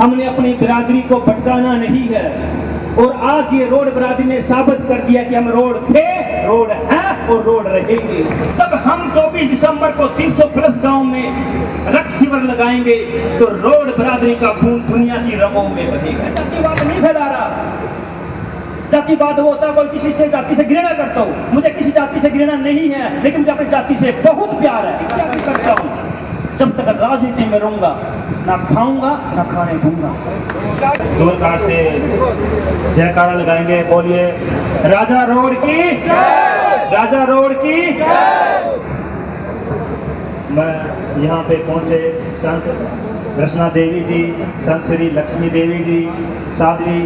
हमने अपनी बिरादरी को भटकाना नहीं है। और आज ये रोड बिरादरी ने साबित कर दिया कि हम रोड थे, रोड हैं और रोड रहेंगे। जब हम 24 दिसंबर को 300 प्लस गांव में रक्त शिविर लगाएंगे तो रोड बिरादरी का खून दुनिया की रगों में बहेगा। जातिवाद नहीं फैला रहा। जातिवाद वो होता है कोई किसी से जाति से घृणा करता हूँ, मुझे किसी जाति से घृणा नहीं है, लेकिन मुझे अपनी जाति से बहुत प्यार है, क्या भी करता हूँ। जब तक राजनीति में रहूंगा ना खाऊंगा ना खाने दूंगा। जोरदार से जयकारा लगाएंगे, बोलिए राजा रोड की, राजा रोड की। मैं यहाँ पे पहुंचे संत रचना देवी जी, संत श्री लक्ष्मी देवी जी, साध्वी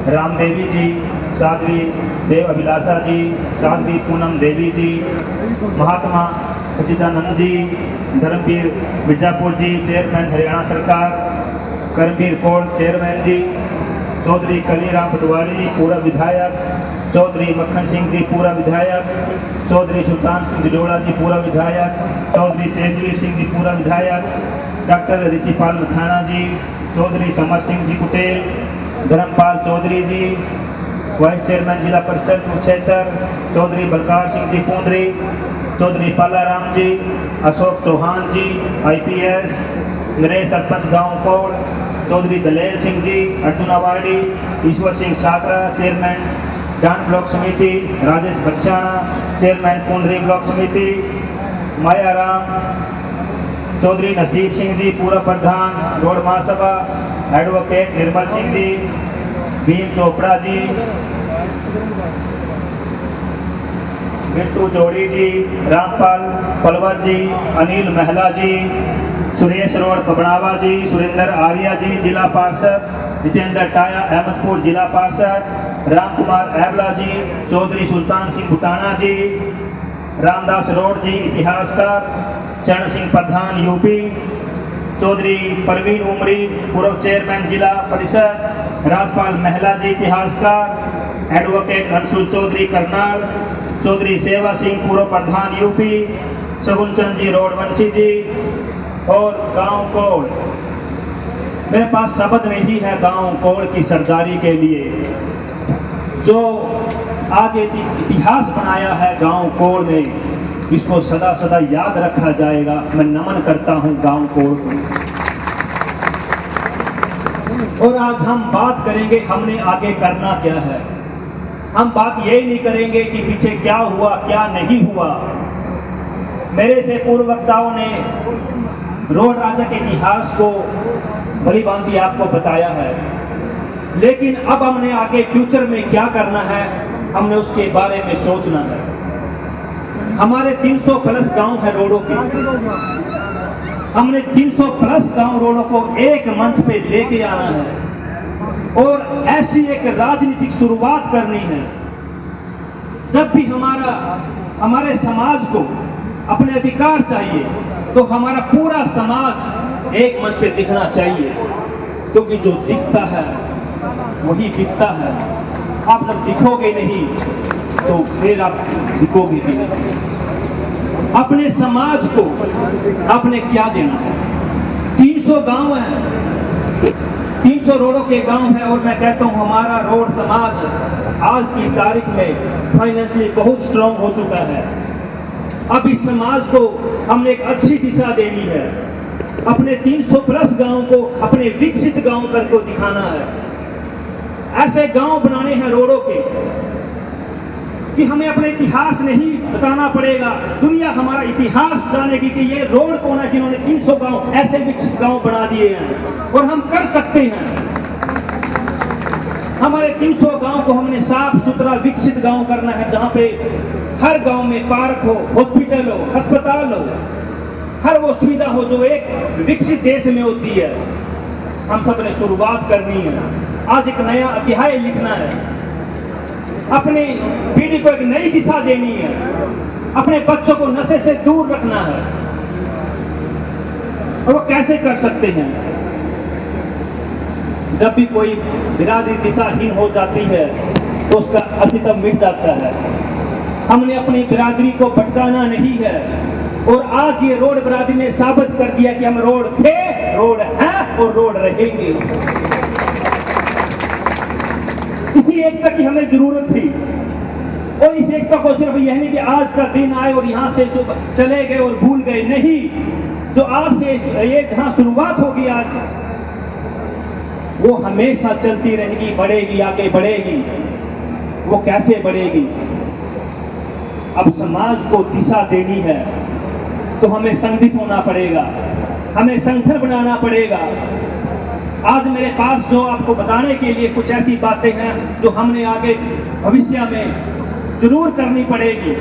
राम देवी जी, साध्वी देव अभिलाषा जी, साध्वी पूनम देवी जी, महात्मा सचिदानंद जी, धर्मवीर मिर्जापुर जी चेयरमैन हरियाणा सरकार, करमवीर कौर चेयरमैन जी, चौधरी कलीराम पटवारी जी पूरा विधायक, चौधरी मक्खन सिंह जी पूरा विधायक, चौधरी सुल्तान सिंह जिलोड़ा जी पूरा विधायक, चौधरी तेजवीर सिंह जी पूरा विधायक, डॉक्टर ऋषिपाल मथाना जी, चौधरी समर सिंह जी कुटेल, धर्मपाल चौधरी जी, वाइस चेयरमैन जिला परिषद कुरुक्षेत्र, चौधरी बलकार सिंह जी पूंडरी, चौधरी पालाराम जी, अशोक चौहान जी IPS, मेरे सरपंच गांव कोड़, चौधरी दलेल सिंह जी, अर्जुन अवार्डी, ईश्वर सिंह साकरा चेयरमैन डांड ब्लॉक समिति, राजेश भरसाना चेयरमैन पुंडरी ब्लॉक समिति, मायाराम, चौधरी नसीब सिंह जी पूरा प्रधान रोड महासभा, एडवोकेट निर्मल सिंह जी, भीम चोपड़ा जी, बिट्टू जोड़ी जी, रामपाल पलवर जी, अनिल महला जी, सुरेश रोड पबनावा जी, सुरेंद्र आर्या जी जिला पार्षद, जितेंद्र टाया अहमदपुर जिला पार्षद, राम कुमार एबला जी, चौधरी सुल्तान सिंह भुटाना जी, रामदास रोड जी इतिहासकार, चरण सिंह प्रधान UP, चौधरी परवीन उमरी पूर्व चेयरमैन जिला परिषद, राजपाल महला जी इतिहासकार, एडवोकेट अंशुल चौधरी करनाल, चौधरी सेवा सिंह पूर्व प्रधान UP, शगुन चंद जी रोडवंशी जी और गांव कोड़। मेरे पास शब्द नहीं है गांव कोड़ की सरदारी के लिए, जो आज इतिहास बनाया है गांव कोड़ ने, इसको सदा सदा याद रखा जाएगा। मैं नमन करता हूं गांव कोड़ को। और आज हम बात करेंगे हमने आगे करना क्या है। हम बात ये नहीं करेंगे कि पीछे क्या हुआ क्या नहीं हुआ। मेरे से पूर्व वक्ताओं ने रोड राजा के इतिहास को भली भांति आपको बताया है, लेकिन अब हमने आगे फ्यूचर में क्या करना है, हमने उसके बारे में सोचना है। हमारे 300 प्लस गांव है रोडों के, हमने 300 प्लस गांव रोडों को एक मंच पे लेके आना है और ऐसी एक राजनीतिक शुरुआत करनी है। जब भी हमारे समाज को अपने अधिकार चाहिए तो हमारा पूरा समाज एक मंच पे दिखना चाहिए, क्योंकि जो दिखता है वही बिकता है। आप जब दिखोगे नहीं तो फिर आप दिखोगे भी नहीं। अपने समाज को आपने क्या देना है? 300 गांव हैं, 300 रोडों के गांव हैं, और मैं कहता हूं हमारा रोड समाज आज की तारीख में फाइनेंशियली बहुत स्ट्रांग हो चुका है। अब इस समाज को हमने एक अच्छी दिशा देनी है। अपने 300 प्लस गांव को अपने विकसित गांव करके दिखाना है। ऐसे गांव बनाने हैं रोडों के कि हमें अपने इतिहास नहीं बताना पड़ेगा, दुनिया हमारा इतिहास जानेगी कि ये रोड कौन है जिन्होंने 300 गांव ऐसे विकसित गांव बना दिए हैं। और हम कर सकते हैं। हमारे 300 गांव को हमने साफ सुथरा विकसित गांव करना है, जहां पे हर गांव में पार्क हो, हॉस्पिटल हो, अस्पताल हो, हर वो सुविधा हो जो एक विकसित देश में होती है। हम सब ने शुरुआत करनी है। आज एक नया अध्याय लिखना है, अपनी पीढ़ी को एक नई दिशा देनी है, अपने बच्चों को नशे से दूर रखना है। और वो कैसे कर सकते हैं? जब भी कोई बिरादरी दिशाहीन हो जाती है तो उसका अस्तित्व मिट जाता है। हमने अपनी बिरादरी को भटकाना नहीं है, और आज ये रोड बिरादरी ने साबित कर दिया कि हम रोड थे, रोड हैं और रोड रहेंगे। इसी एकता की हमें जरूरत थी। और इस एकता को सिर्फ यह नहीं कि आज का दिन आए और यहाँ से चले गए और भूल गए, नहीं, जो आज से ये जहाँ शुरुआत होगी आज, वो हमेशा चलती रहेगी, बढ़ेगी, आगे बढ़ेगी। वो कैसे बढ़ेगी? अब समाज को दिशा देनी है तो हमें संगठित होना पड़ेगा, हमें संगठन बनाना पड़ेगा। आज मेरे पास जो आपको बताने के लिए कुछ ऐसी बातें हैं जो हमने आगे भविष्य में जरूर करनी पड़ेगी।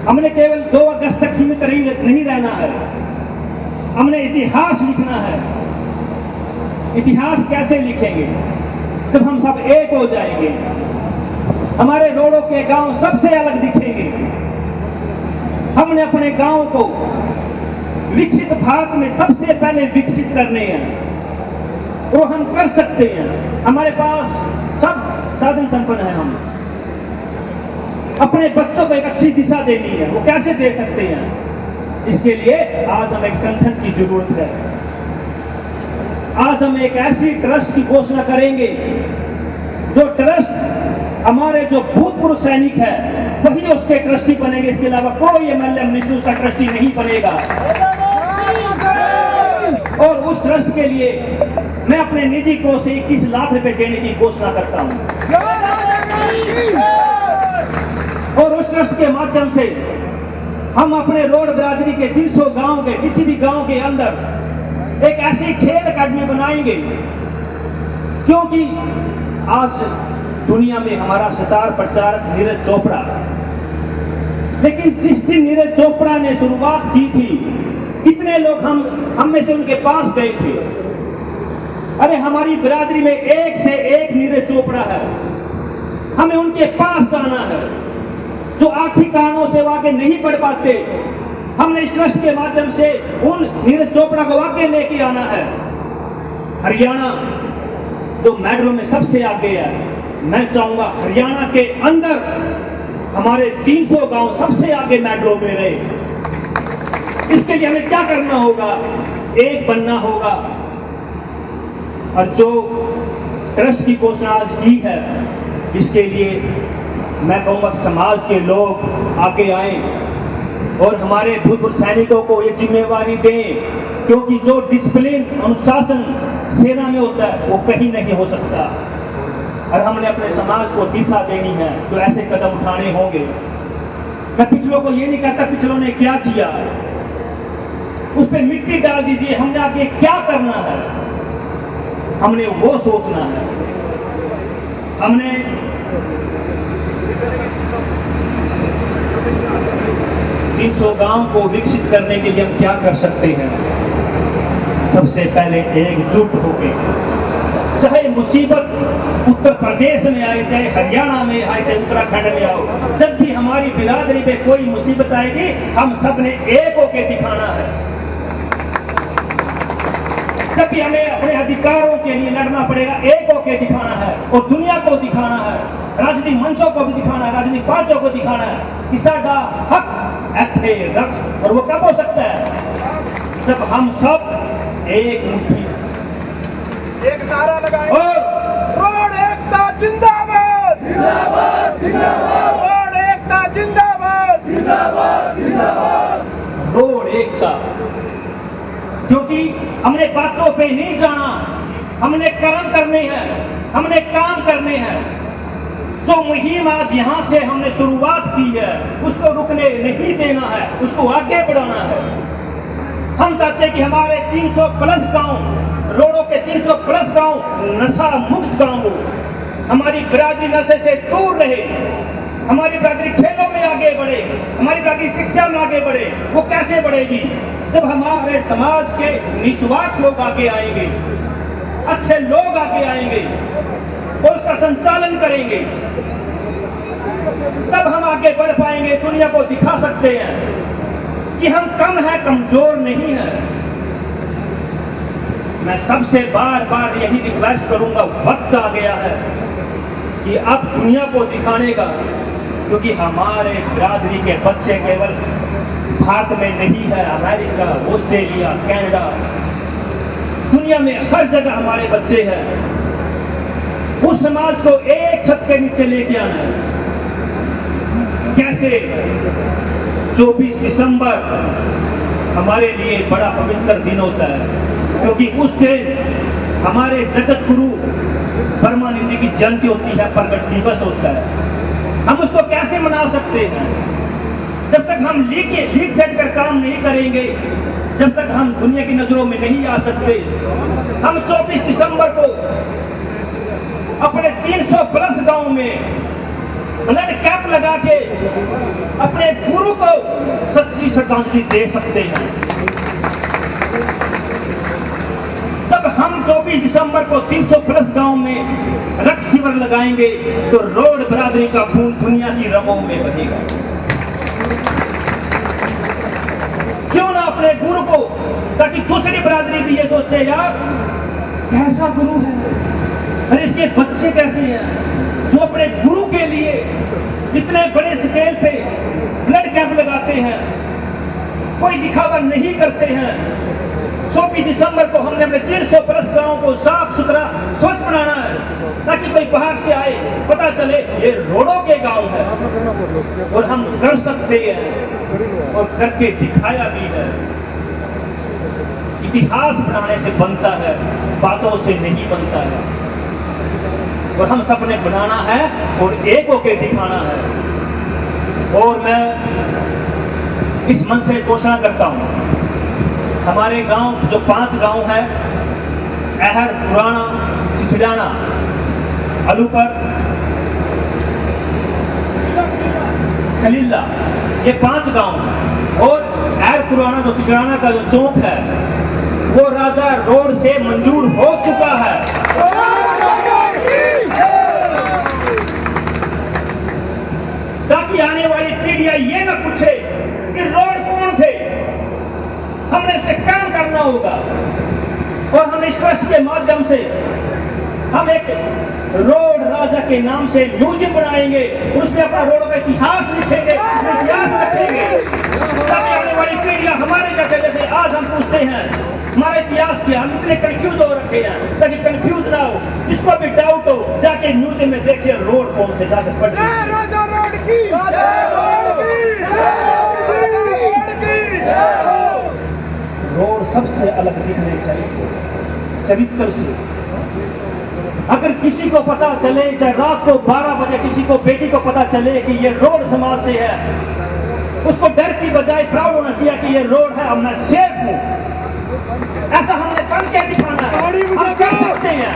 हमने केवल 2 अगस्त तक सीमित नहीं रहना है, हमने इतिहास लिखना है। इतिहास कैसे लिखेंगे? जब हम सब एक हो जाएंगे, हमारे रोडों के गांव सबसे अलग दिखेंगे। हमने अपने गांव को विकसित भारत में सबसे पहले विकसित करने हैं, वो हम कर सकते हैं। हमारे पास सब साधन संपन्न है। हम अपने बच्चों को एक अच्छी दिशा देनी है, वो कैसे दे सकते हैं? इसके लिए आज हमें एक संगठन की जरूरत है। आज हम एक ऐसी ट्रस्ट की घोषणा करेंगे जो ट्रस्ट हमारे जो भूतपूर्व सैनिक है वही उसके ट्रस्टी बनेंगे। इसके अलावा कोई एमएलए मिनिस्टर उसका ट्रस्टी नहीं बनेगा। और उस ट्रस्ट के लिए मैं अपने निजी कोष से 21 लाख रुपए देने की घोषणा करता हूं। और उस ट्रस्ट के माध्यम से हम अपने रोड बिरादरी के 300 गांव के किसी भी गांव के अंदर एक ऐसी खेल अकादमी बनाएंगे, क्योंकि आज दुनिया में हमारा स्टार प्रचारक नीरज चोपड़ा, लेकिन जिस दिन नीरज चोपड़ा ने शुरुआत की थी, कितने लोग हम में से उनके पास गए थे। अरे हमारी बिरादरी में एक से एक नीरज चोपड़ा है, हमें उनके पास जाना है। जो आर्थिक कारणों से आगे नहीं बढ़ पाते, हमने इस ट्रस्ट के माध्यम से उन नीरज चोपड़ा को आगे लेके आना है। हरियाणा जो मेडलों में सबसे आगे है, मैं चाहूंगा हरियाणा के अंदर हमारे 300 गांव सबसे आगे मेडलों में रहे। इसके लिए हमें क्या करना होगा? एक बनना होगा। और जो ट्रस्ट की घोषणा आज की है, इसके लिए मैं कहूंगा समाज के लोग आगे आए और हमारे भूतपूर्व सैनिकों को ये जिम्मेवारी दें, क्योंकि जो डिसिप्लिन, अनुशासन सेना में होता है वो कहीं नहीं हो सकता। और हमने अपने समाज को दिशा देनी है तो ऐसे कदम उठाने होंगे। मैं पिछलों को ये नहीं कहता पिछलों ने क्या किया, उस पर मिट्टी डाल दीजिए। हमने आगे क्या करना है, हमने वो सोचना है। हमने तीनसौ गांव को विकसित करने के लिए हम क्या कर सकते हैं? सबसे पहले एकजुट होकर, चाहे मुसीबत उत्तर प्रदेश में आए, चाहे हरियाणा में आए, चाहे उत्तराखंड में आओ, जब भी हमारी बिरादरी पे कोई मुसीबत आएगी, हम सब ने एक होकर दिखाना है। जब भी हमें अपने अधिकारों के लिए लड़ना पड़ेगा, एक होकर दिखाना है और दुनिया को दिखाना है, राजनीतिक मंचों को भी दिखाना है, राजनीतिक पार्टियों को दिखाना है कि साडा हक ऐथे रख। और वो कब हो सकता है? जब हम सब एक मुट्ठी, एक नारा लगाए और रोड एकता जिंदाबाद, जिंदाबाद, जिंदाबाद, रोड एकता जिंदाबाद, जिंदाबाद, जिंदाबाद, रोड एकता। क्योंकि हमने बातों पे नहीं जाना, हमने कर्म करने हैं, हमने काम करने हैं। जो मुहिम आज यहाँ से हमने शुरुआत की है, उसको रुकने नहीं देना है, उसको आगे बढ़ाना है। हम चाहते हैं कि हमारे 300 प्लस गांव, रोडों के 300 प्लस गांव नशा मुक्त गांव हो। हमारी बिरादरी नशे से दूर रहे, हमारी बिरादरी खेलों में आगे बढ़े, हमारी बिरादरी शिक्षा में आगे बढ़े। वो कैसे बढ़ेगी? जब हमारे समाज के निस्वार्थ लोग आगे आएंगे, अच्छे लोग आगे आएंगे और उसका संचालन करेंगे, तब हम आगे बढ़ पाएंगे। दुनिया को दिखा सकते हैं कि हम कम है, कमजोर नहीं है। मैं सबसे बार बार यही रिक्वेस्ट करूंगा, वक्त आ गया है कि अब दुनिया को दिखाने का, क्योंकि हमारे बिरादरी के बच्चे केवल भारत में नहीं है, अमेरिका, ऑस्ट्रेलिया, कनाडा, दुनिया में हर जगह हमारे बच्चे हैं। उस समाज को एक छत के नीचे लेके आना है। कैसे? 24 दिसंबर हमारे लिए बड़ा पवित्र दिन होता है, क्योंकि उस दिन हमारे जगत गुरु परमानंद की जयंती होती है, प्रगट दिवस होता है। हम उसको कैसे मना सकते हैं? जब तक हम लीक सेट कर काम नहीं करेंगे, जब तक हम दुनिया की नजरों में नहीं आ सकते। हम 24 दिसंबर को अपने 300 प्लस गांव में ब्लड कैंप लगा के अपने गुरु को सच्ची श्रद्धांजलि दे सकते हैं। जब हम 24 दिसंबर को 300 प्लस गांव में रक्त शिविर लगाएंगे तो रोड बरादरी का खून दुनिया की रगों में बहेगा। क्यों ना अपने गुरु को, ताकि दूसरी बरादरी भी ये सोचे, यार कैसा गुरु है, अरे इसके बच्चे कैसे हैं जो अपने गुरु के लिए इतने बड़े स्केल पे ब्लड कैंप लगाते हैं, कोई दिखावा नहीं करते हैं। 24 दिसंबर को हमने अपने 300 प्लस गांव को साफ सुथरा स्वच्छ बनाना है, ताकि कोई बाहर से आए पता चले ये रोडों के गांव है। और हम कर सकते हैं और करके दिखाया भी है। इतिहास बनाने से बनता है, बातों से नहीं बनता है। और हम सब ने बनाना है और एक होके दिखाना है। और मैं इस मन से घोषणा करता हूं, हमारे गांव जो 5 गांव है, अहर, पुराना, चिचड़ाना, अलूपर, खलीला, ये 5 गांव। और अहर पुराना जो चिचड़ाना का जो चौक है वो राजा रोड से मंजूर हो चुका है। ताकि आने वाली पीढ़ियां ये ना पूछे कि रोड कौन थे। हमने इस पे काम करना होगा और हम इस ट्रस्ट के माध्यम से हम एक रोड राजा के नाम से म्यूजियम बनाएंगे, उसमें अपना रोड का इतिहास लिखेंगे, उसमें इतिहास रखेंगे, ताकि आने वाली पीढ़ियां हमारे जैसे आज हम पूछते हैं हमारा इतिहास क्या, हम इतने कंफ्यूज हो रखे हैं, ताकि कंफ्यूज ना हो, जिसको भी डाउट हो जाके म्यूजियम में देखिए रोड कौन थे, जाके पढ़िए। रोड सबसे अलग दिखने चाहिए चरित्र से। अगर किसी को पता चले, चाहे रात को 12 बजे किसी को, बेटी को पता चले कि ये रोड समाज से है, उसको डर की बजाय प्राउड होना चाहिए कि ये रोड है, अब मैं सेफ हूं। ऐसा हमने बन के दिखाना है। हम कर सकते हैं,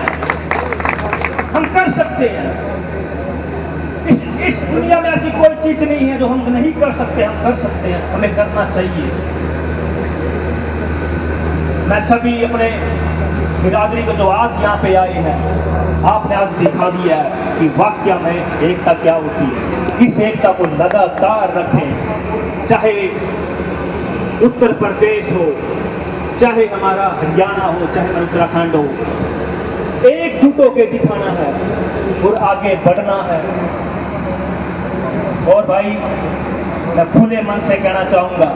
हम कर सकते हैं। इस दुनिया में ऐसी कोई चीज नहीं है जो हम नहीं कर सकते, हम कर सकते हैं, हमें करना चाहिए। मैं सभी अपने बिरादरी को जो आज यहाँ पे आए हैं, आपने आज दिखा दिया है कि वाकया में एकता क्या होती है। इस एकता को लगातार रखें, चाहे उत्तर प्रदेश हो, चाहे हमारा हरियाणा हो, चाहे उत्तराखंड हो, एकजुट होकर दिखाना है और आगे बढ़ना है। और भाई मैं खुले मन से कहना चाहूंगा,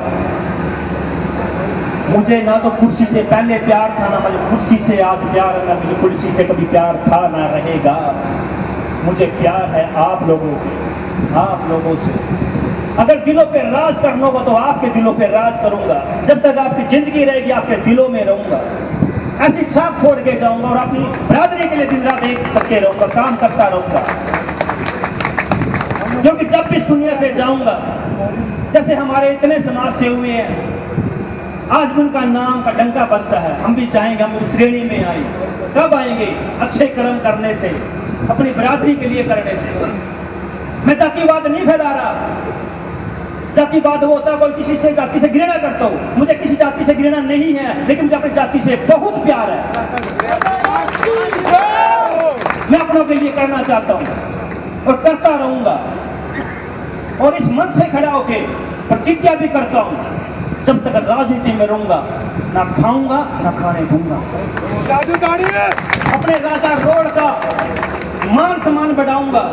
मुझे ना तो कुर्सी से पहले प्यार था, ना मुझे कुर्सी से आज प्यार है, ना मुझे कुर्सी से कभी प्यार था ना रहेगा। मुझे प्यार है आप लोगों से। अगर दिलों पे राज करना होगा तो आपके दिलों पे राज करूंगा। जब तक आपकी जिंदगी रहेगी आपके दिलों में रहूंगा, ऐसी छाप छोड़ के जाऊंगा और अपनी बरादरी के लिए दिन रात एक करके रहूंगा, काम करता रहूंगा। क्योंकि जब भी इस दुनिया से जाऊंगा, जैसे हमारे इतने समाज से हुए हैं, आज उनका नाम का डंका बजता है, हम भी चाहेंगे हम उस श्रेणी में आए। कब आएंगे? अच्छे कर्म करने से, अपनी बरादरी के लिए करने से। मैं जातिवाद नहीं फैला रहा। जातिवाद वो होता, कोई किसी से जाति से घृणा करता हो, मुझे किसी जाति से घृणा नहीं है, लेकिन मुझे अपनी जाति से बहुत प्यार है। मैं अपनों के लिए करना चाहता हूं और करता रहूंगा। और इस मन से खड़ा होके प्रतिज्ञा भी करता हूं, जब तक राजनीति में रहूंगा ना खाऊंगा ना खाने दूंगा। अपने राजा रोड का मान सम्मान बढ़ाऊंगा।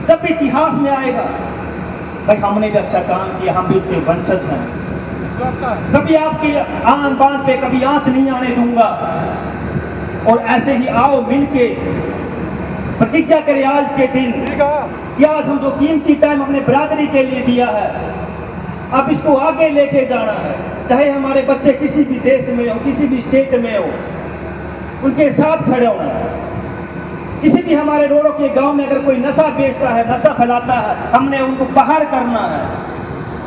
जब भी इतिहास में आएगा भाई हमने भी अच्छा काम किया, हम भी उसके वंशज हैं। कभी आपकी आन बान पे कभी आंच नहीं आने दूंगा। और ऐसे ही आओ मिलके प्रतिज्ञा करें आज के दिन कि आज हम जो कीमती टाइम अपने बिरादरी के लिए दिया है, अब इसको आगे लेके जाना है। चाहे हमारे बच्चे किसी भी देश में हो, किसी भी स्टेट में हो, उनके साथ खड़े होना है। किसी भी हमारे रोडों के गांव में अगर कोई नशा बेचता है, नशा फैलाता है, हमने उनको बाहर करना है।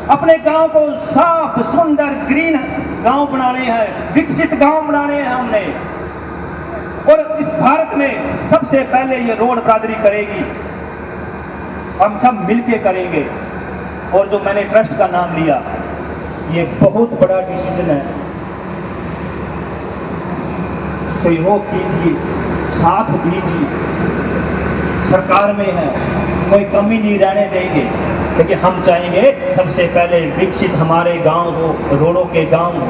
अपने गांव को साफ सुंदर ग्रीन गांव बनाने हैं, विकसित गांव बनाने हैं हमने। और इस भारत में सबसे पहले ये रोड बिरादरी करेगी, हम सब मिलके करेंगे। और जो मैंने ट्रस्ट का नाम लिया, ये बहुत बड़ा डिसीजन है। सहयोग कीजिए, साथ दीजिए। सरकार में है, कोई कमी नहीं रहने देंगे, क्योंकि हम चाहेंगे सबसे पहले विकसित हमारे गांव हो, रोडों के गांव हो।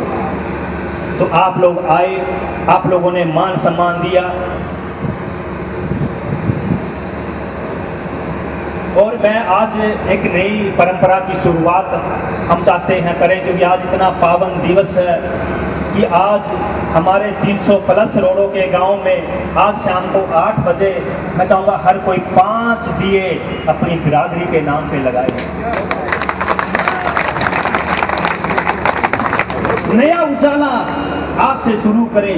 तो आप लोग आए, आप लोगों ने मान सम्मान दिया। और मैं आज एक नई परंपरा की शुरुआत हम चाहते हैं करें, क्योंकि आज इतना पावन दिवस है कि आज हमारे 300 प्लस रोडों के गांव में आज शाम को 8 बजे मैं चाहूँगा हर कोई 5 दिए अपनी बिरादरी के नाम पे लगाए। नया उजाला आज से शुरू करें।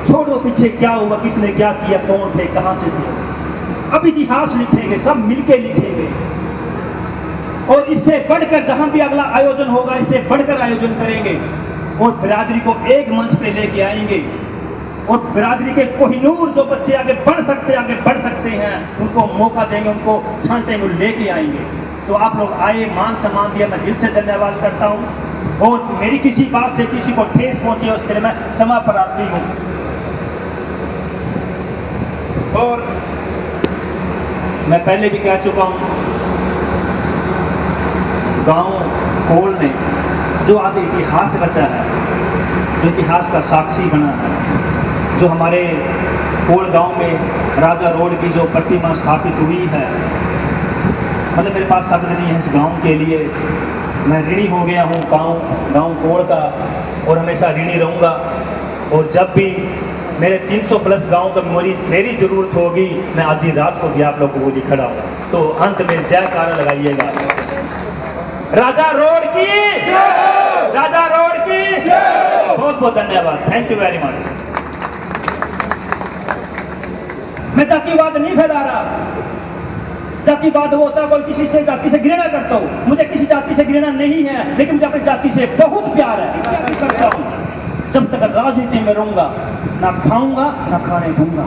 छोड़ दो पीछे क्या हुआ, किसने क्या किया, कौन थे, कहां से थे। अब इतिहास लिखेंगे, सब मिलके लिखेंगे। और इससे बढ़कर जहां भी अगला आयोजन होगा, इससे बढ़कर आयोजन करेंगे और बिरादरी को एक मंच पे लेके आएंगे। और बिरादरी के कोहिनूर जो बच्चे आगे बढ़ सकते हैं, उनको मौका देंगे, उनको छांटेंगे, लेके आएंगे। तो आप लोग आए, मान सम्मान दिया, मैं दिल से धन्यवाद करता हूँ। और मेरी किसी बात से किसी को ठेस पहुंची है, उसके लिए मैं क्षमा प्रार्थी हूँ। और मैं पहले भी कह चुका हूँ, गांव कोल में जो आज इतिहास रचा है, जो इतिहास का साक्षी बना है, जो हमारे कोल गांव में राजा रोड की जो प्रतिमा स्थापित हुई है, मतलब मेरे पास शब्द नहीं है इस गांव के लिए। मैं ऋणी हो गया हूँ गांव कोल का, और हमेशा ऋणी रहूँगा। और जब भी मेरे 300 प्लस गांव का मेरी जरूरत होगी, मैं आधी रात को भी आप लोगों को भी खड़ा हूँ। तो अंत में जयकारा लगाइएगा। राजा रोड की, राजा रोड की। बहुत बहुत धन्यवाद, थैंक यू वेरी मच। मैं जातिवाद नहीं फैला रहा। जातिवाद वो होता है कोई किसी से जाति से घृणा करता हूँ। मुझे किसी जाति से घृणा नहीं है, लेकिन मुझे अपनी जाति से बहुत प्यार है, करता हूँ। जब तक राजनीति में रहूंगा, ना खाऊंगा ना खाने दूंगा।